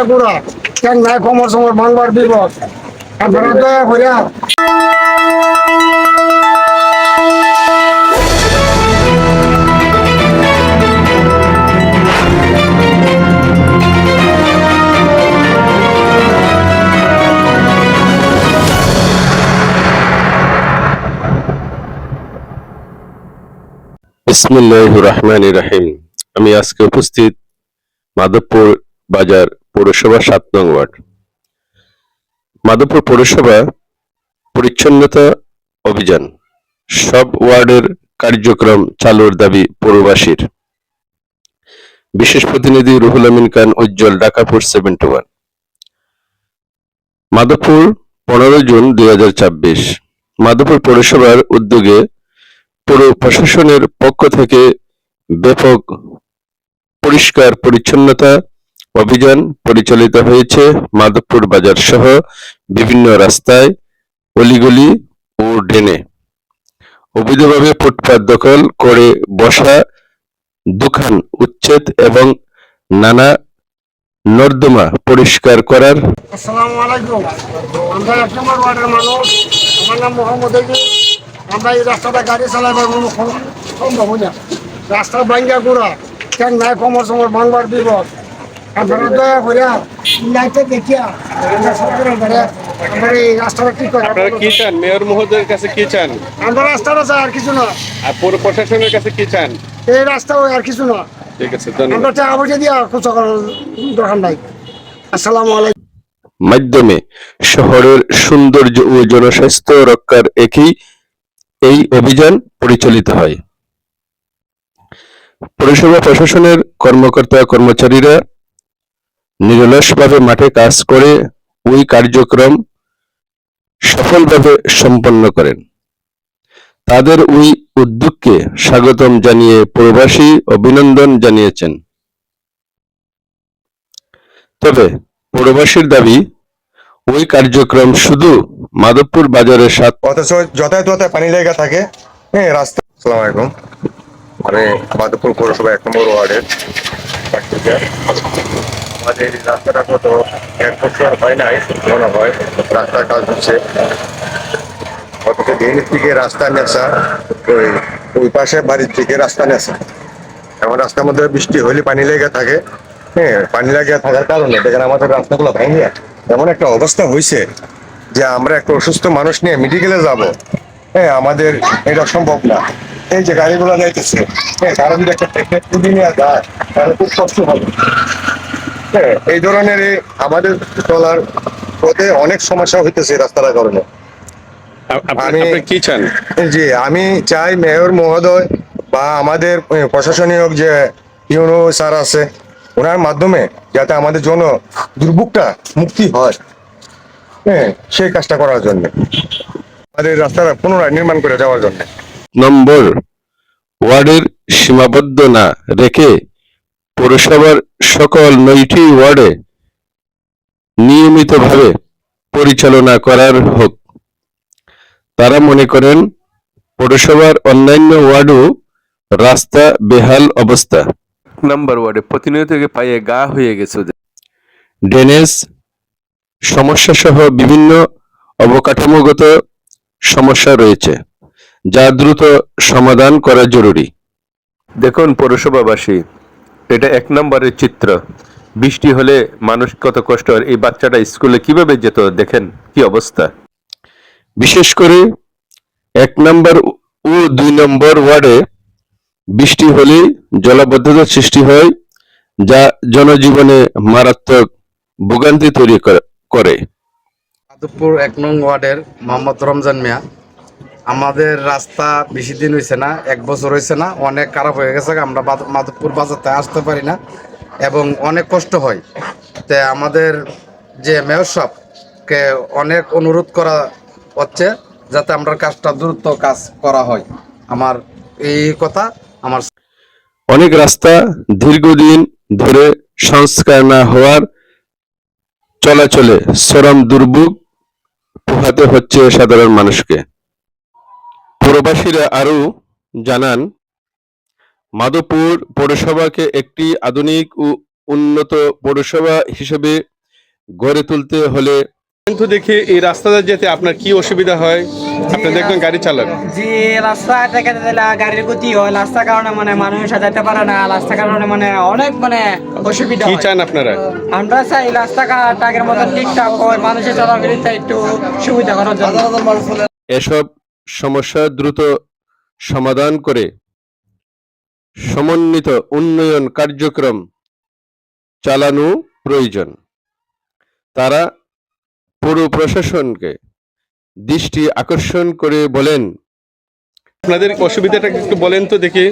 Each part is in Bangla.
গুড়া কেন নাই কমর সমর ভাঙবার বিপদ আপনারা দয়া করিয়া বিসমিল্লাহির রহমানির রহিম। আমি আজকে উপস্থিত মাধবপুর বাজার পৌরসভা ৭ নং ওয়ার্ড। মাধবপুর পৌরসভা পরিচ্ছন্নতা অভিযান সব ওয়ার্ডের কার্যক্রম চালুর দাবি পৌরবাসীর। বিশেষ প্রতিনিধি রুহুল আমিন খান উজ্জ্বল, ঢাকা পোস্ট 71। মাধবপুর 15 জুন 2024। মাধবপুর পৌরসভার উদ্যোগে পৌর প্রশাসনের পক্ষ থেকে ব্যাপক পরিষ্কার পরিচ্ছন্নতা অভিযান পরিচালিত হয়েছে। মাধবপুর বাজার সহ বিভিন্ন রাস্তায়, অলিগলি ও ড্রেনে অবৈধভাবে ফুটপাত দখল করে বসা দোকান উচ্ছেদ এবং নানা নর্দমা পরিষ্কার করার। আসসালামু আলাইকুম। আমরা 1 নম্বর ওয়ার্ডের মানুষ। আমার নাম মোহাম্মদ আলী। আমরা এই রাস্তাটা গাড়ি চালাইবার কোনো সম্ভব না। রাস্তা ভাঙ্গা গুড়া কেন নাই কমর সমর ভাঙবার বিপদ আপনারা দয়া করিয়া লাইটে দেখিয়া আমরা এই রাস্তাটা ঠিক করে। আপনারা কি চান? মেয়র মহোদয়ের কাছে কি চান? আমরা রাস্তাটা চাই, আর কিছু না। আর পৌর প্রশাসনের কাছে কি চান? এই রাস্তা আর কিছু না। ঠিক আছে, ধন্যবাদ। আমরা টাকা পয়সা দিয়া কিছু করার দরকার নাই। আসসালামু আলাইকুম। মাধ্যমে শহরের সৌন্দর্য ও জনস্বাস্থ্য রক্ষার এই অভিযান পরিচালিত হয়। পৌরসভা প্রশাসনের কর্মকর্তা কর্মচারীরা নিরলসভাবে মাঠে কাজ করে ওই কার্যক্রম সফলভাবে সম্পন্ন করেন। তাদের ওই উদ্যোগকে স্বাগতম জানিয়ে পৌরবাসী অভিনন্দন জানিয়েছেন। তবে পৌরবাসীর দাবি, ওই কার্যক্রম শুধু মাধবপুর বাজারের অথচ যথাযথ পানি লেগে থাকে রাস্তা। আসসালামু আলাইকুম। আমি মাধবপুর পৌরসভা 1 নম্বর ওয়ার্ডের। আমাদের এই রাস্তাটা কত 1 বছর হয় নাই, মনে হয় রাস্তার কাজ হচ্ছে। অথচ দিনের থেকে রাস্তা নেশা, ওই পাশে বাড়ির থেকে রাস্তা নেশা। এমন রাস্তার মধ্যে বৃষ্টি হলে পানি লেগে থাকে। পানি লেগে থাকার কারণে দেখেন আমাদের রাস্তাগুলো ভেঙে এমন একটা অবস্থা হয়েছে যে আমরা একটা অসুস্থ মানুষ নিয়ে মেডিকেলে যাব, আমাদের এটা সম্ভব না। এই যে গাড়িগুলো যাইতেছে, কারো যদি একটা প্রেগনেন্ট রোগী নিয়ে যায় তাহলে খুব কষ্ট হবে। এই ধরনের আমাদের চলার পথে অনেক সমস্যা হইতেছে রাস্তার কারণে। আপনি কি চান? আমি চাই মেয়র মহোদয় বা আমাদের প্রশাসনিক যে ইউনো স্যার আছে, ওনার মাধ্যমে যাতে আমাদের জন্য দুর্ভোগটা মুক্তি হয়, সেই কাজটা করার জন্য, আমাদের রাস্তাটা পুনরায় নির্মাণ করে যাওয়ার জন্য। নম্বর ওয়ার্ডের সীমাবদ্ধ না রেখে পৌরসভার সকল 9টি ওয়ার্ডে নিয়মিতভাবে পরিচালনা করার হোক। তারা মনে করেন পৌরসভার অন্যান্য ওয়ার্ডও রাস্তা বেহাল অবস্থা। নাম্বার ওয়ার্ডে প্রতিনিয়ত পায়ে গা হয়ে গেছে। ড্রেনেজ সমস্যা সহ বিভিন্ন অবকাঠামোগত সমস্যা রয়েছে, যা দ্রুত সমাধান করা জরুরি। দেখুন পৌরসভাবাসী, এটা 1 নম্বরের চিত্র। বৃষ্টি হলে মানুষ কত কষ্ট, আর এই বাচ্চাটা স্কুলে কিভাবে যেত দেখেন কি অবস্থা। বিশেষ করে 1 নম্বর ও 2 নম্বর ওয়ার্ডে বৃষ্টি হলেই জলাবদ্ধতার সৃষ্টি হয়, যা জনজীবনে মারাত্মক ভোগান্তি তৈরি করে। মাধবপুর 1 নং ওয়ার্ডের মোহাম্মদ রমজান মিয়া। আমাদের রাস্তা বেশি দিন হয়েছে না, 1 বছর হয়েছে না, অনেক খারাপ হয়ে গেছে। আমরা মাধবপুর বাজারতে আসতে পারি না এবং অনেক কষ্ট হয়। তো আমাদের যে মেয়র সাহেবকে অনেক অনুরোধ করা হচ্ছে যাতে আমরা কাজটা দ্রুত কাজ করা হয়। আমার এই কথা। আমার অনেক রাস্তা দীর্ঘদিন ধরে সংস্কার না হওয়ার চলাচলে চরম দুর্ভোগ পোহাতে হচ্ছে সাধারণ মানুষকে। পৌরবাসীরা আরো জানান, মাধবপুর পৌরসভাকে একটি আধুনিক ও উন্নত পৌরসভা হিসেবে গড়ে তুলতে হলে কিন্তু দেখি এই রাস্তাটা যেতে আপনার কি অসুবিধা হয়? আপনি দেখবেন গাড়ি চালান, জি রাস্তাটা কেটে দিলে গাড়ির গতি হয়, রাস্তার কারণে মানে মানুষ যেতে পারে না, রাস্তার কারণে মানে অনেক মানে অসুবিধা কি হয়। চান আপনারা? আমরা চাই রাস্তাঘাট আগের মতো ঠিকঠাক হয়, মানুষের চলাফেরিতে একটু সুবিধা করার জন্য। এসব সমস্যা দ্রুত সমাধান করে সমন্বিত উন্নয়ন কার্যক্রম চালানো প্রয়োজন। তারা পৌর প্রশাসনকে দৃষ্টি আকর্ষণ করে বলেন, আপনাদের অসুবিধাটা একটু বলেন তো দেখি।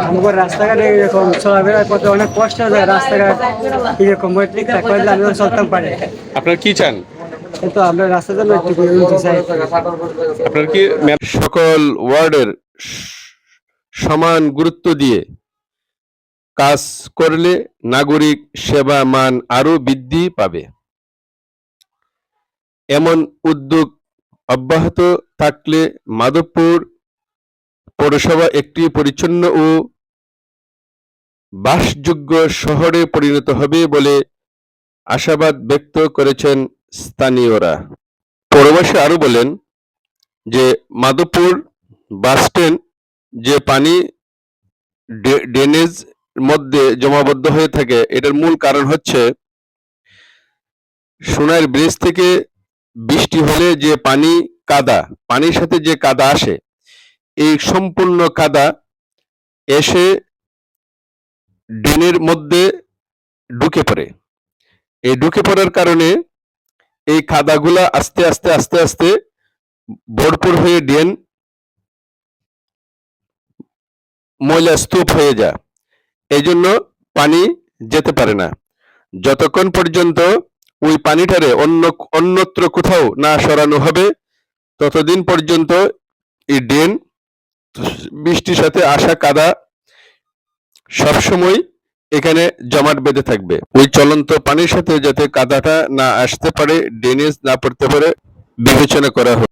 আমাদের রাস্তাঘাটে এরকম চলাফেরার পথে অনেক কষ্ট হয়, রাস্তাঘাট এরকম ঠিকঠাক করলে আমি চলতাম পারি, আপনার কি চান? কিন্তু আমরা রাস্তার জন্য একটু উন্নতি চাই। আপনার কি সকল ওয়ার্ডের সমান গুরুত্ব দিয়ে কাজ করলে নাগরিক সেবা মান আরো বৃদ্ধি পাবে। এমন উদ্যোগ অব্যাহত থাকলে মাধবপুর পৌরসভা একটি পরিচ্ছন্ন ও বাসযোগ্য শহরে পরিণত হবে বলে আশাবাদ ব্যক্ত করেছেন স্থানীয়রা। পৌরবাসী আরো বলেন যে মাধবপুর বাসস্ট্যান্ড যে পানি ড্রেনেজ মধ্যে জমাবদ্ধ হয়ে থাকে, এটার মূল কারণ হচ্ছে সোনার ব্রিজ থেকে বৃষ্টি হলে যে কাদা, পানির সাথে যে কাদা আসে, এই সম্পূর্ণ কাদা এসে ড্রেনের মধ্যে ঢুকে পড়ে। এই ঢুকে পড়ার কারণে এই কাদাগুলা আস্তে আস্তে আস্তে আস্তে ভরপুর হয়ে ড্রেন ময়লা স্তূপ হয়ে যায়। এই জন্য পানি যেতে পারে না। যতক্ষণ পর্যন্ত ওই পানিটারে অন্যত্র কোথাও না সরানো হবে, ততদিন পর্যন্ত এই ড্রেন বৃষ্টির সাথে আসা কাদা সবসময় এখানে জমাট বেঁধে থাকবে। ওই চলন্ত পানির সাথে যাতে কাদাটা না আসতে পারে, ড্রেনেজ না পড়তে পারে, বিবেচনা করা হবে।